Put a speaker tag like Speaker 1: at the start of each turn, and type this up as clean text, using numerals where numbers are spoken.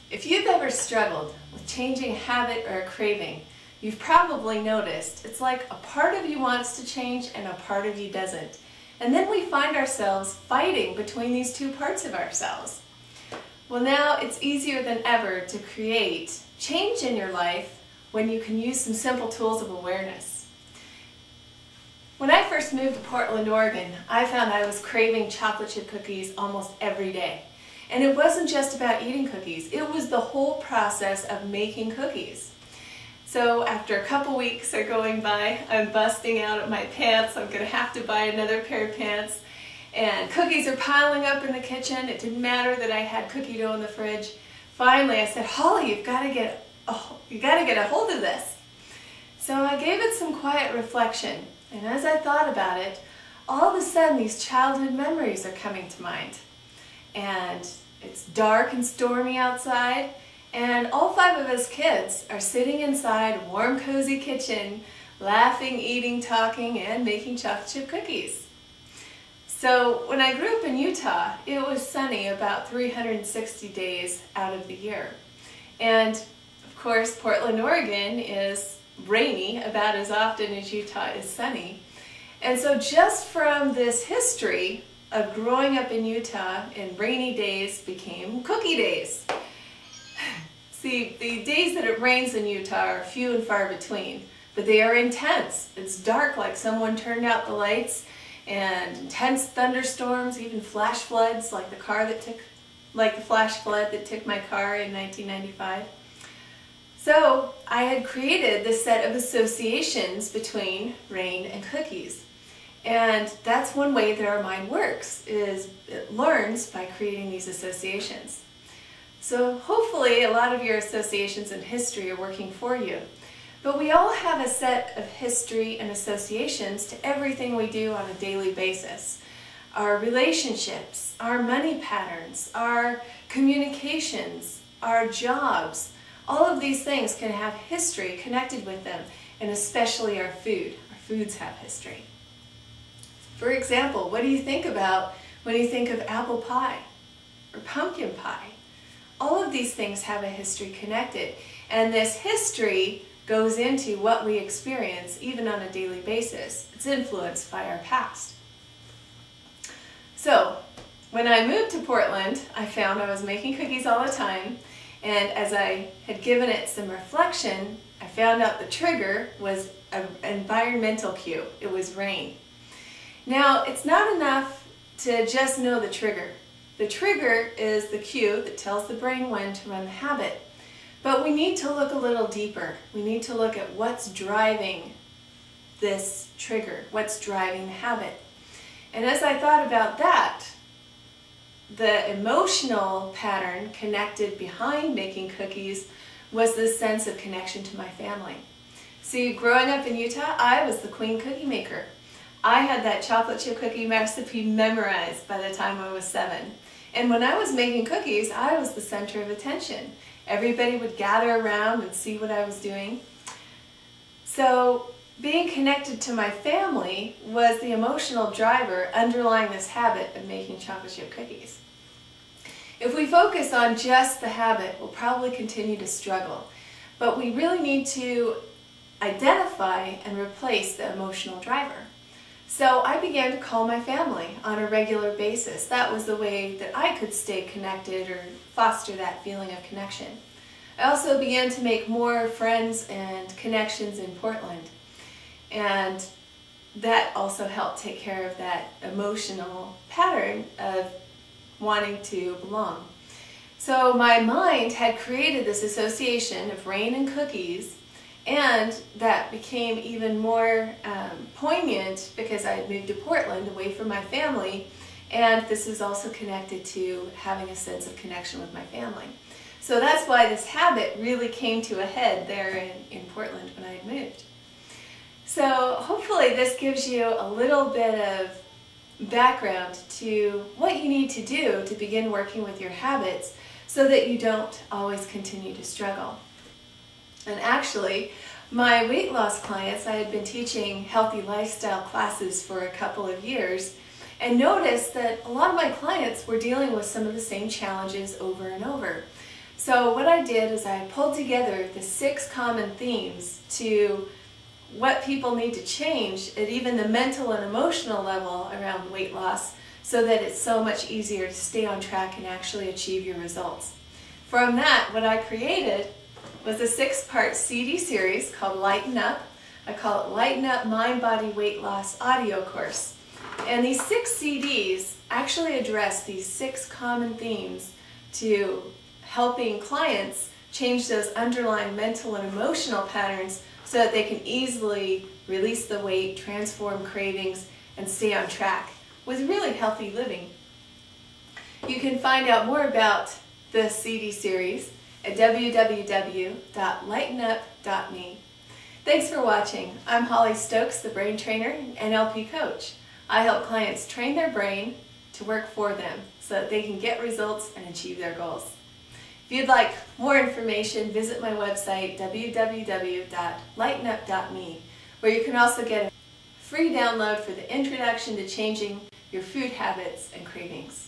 Speaker 1: If you've ever struggled with changing a habit or a craving, you've probably noticed it's like a part of you wants to change and a part of you doesn't. And then we find ourselves fighting between these two parts of ourselves. Well, now it's easier than ever to create change in your life when you can use some simple tools of awareness. When I first moved to Portland, Oregon, I found I was craving chocolate chip cookies almost every day. And it wasn't just about eating cookies, it was the whole process of making cookies. So after a couple weeks are going by, I'm busting out at my pants. I'm going to have to buy another pair of pants. And cookies are piling up in the kitchen. It didn't matter that I had cookie dough in the fridge. Finally, I said, Holly, you got to get a hold of this. So I gave it some quiet reflection. And as I thought about it, all of a sudden these childhood memories are coming to mind. And it's dark and stormy outside, and all 5 of us kids are sitting inside a warm, cozy kitchen, laughing, eating, talking, and making chocolate chip cookies. So when I grew up in Utah, it was sunny about 360 days out of the year. And of course, Portland, Oregon is rainy about as often as Utah is sunny. And so just from this history of growing up in Utah, and rainy days became cookie days. See, the days that it rains in Utah are few and far between, but they are intense. It's dark like someone turned out the lights, and intense thunderstorms, even flash floods like the flash flood that took my car in 1995. So I had created this set of associations between rain and cookies. And that's one way that our mind works, is it learns by creating these associations. So hopefully a lot of your associations in history are working for you. But we all have a set of history and associations to everything we do on a daily basis. Our relationships, our money patterns, our communications, our jobs, all of these things can have history connected with them, and especially our food. Our foods have history. For example, what do you think about when you think of apple pie or pumpkin pie? All of these things have a history connected, and this history goes into what we experience even on a daily basis. It's influenced by our past. So, when I moved to Portland, I found I was making cookies all the time, and as I had given it some reflection, I found out the trigger was an environmental cue. It was rain. Now, it's not enough to just know the trigger. The trigger is the cue that tells the brain when to run the habit. But we need to look a little deeper. We need to look at what's driving this trigger, what's driving the habit. And as I thought about that, the emotional pattern connected behind making cookies was this sense of connection to my family. See, growing up in Utah, I was the queen cookie maker. I had that chocolate chip cookie recipe memorized by the time I was 7. And when I was making cookies, I was the center of attention. Everybody would gather around and see what I was doing. So being connected to my family was the emotional driver underlying this habit of making chocolate chip cookies. If we focus on just the habit, we'll probably continue to struggle. But we really need to identify and replace the emotional driver. So I began to call my family on a regular basis. That was the way that I could stay connected or foster that feeling of connection. I also began to make more friends and connections in Portland. And that also helped take care of that emotional pattern of wanting to belong. So my mind had created this association of rain and cookies, and that became even more poignant because I had moved to Portland away from my family, and this is also connected to having a sense of connection with my family. So that's why this habit really came to a head there in Portland when I had moved. So hopefully this gives you a little bit of background to what you need to do to begin working with your habits so that you don't always continue to struggle. And actually, my weight loss clients, I had been teaching healthy lifestyle classes for a couple of years, and noticed that a lot of my clients were dealing with some of the same challenges over and over. So what I did is I pulled together the 6 common themes to what people need to change at even the mental and emotional level around weight loss, so that it's so much easier to stay on track and actually achieve your results. From that, what I created was a 6-part CD series called Lighten Up. I call it Lighten Up Mind, Body, Weight Loss audio course. And these 6 CDs actually address these 6 common themes to helping clients change those underlying mental and emotional patterns so that they can easily release the weight, transform cravings, and stay on track with really healthy living. You can find out more about the CD series at www.lightenup.me. Thanks for watching. I'm Holly Stokes, the brain trainer and NLP coach. I help clients train their brain to work for them so that they can get results and achieve their goals. If you'd like more information, visit my website, www.lightenup.me, where you can also get a free download for the introduction to changing your food habits and cravings.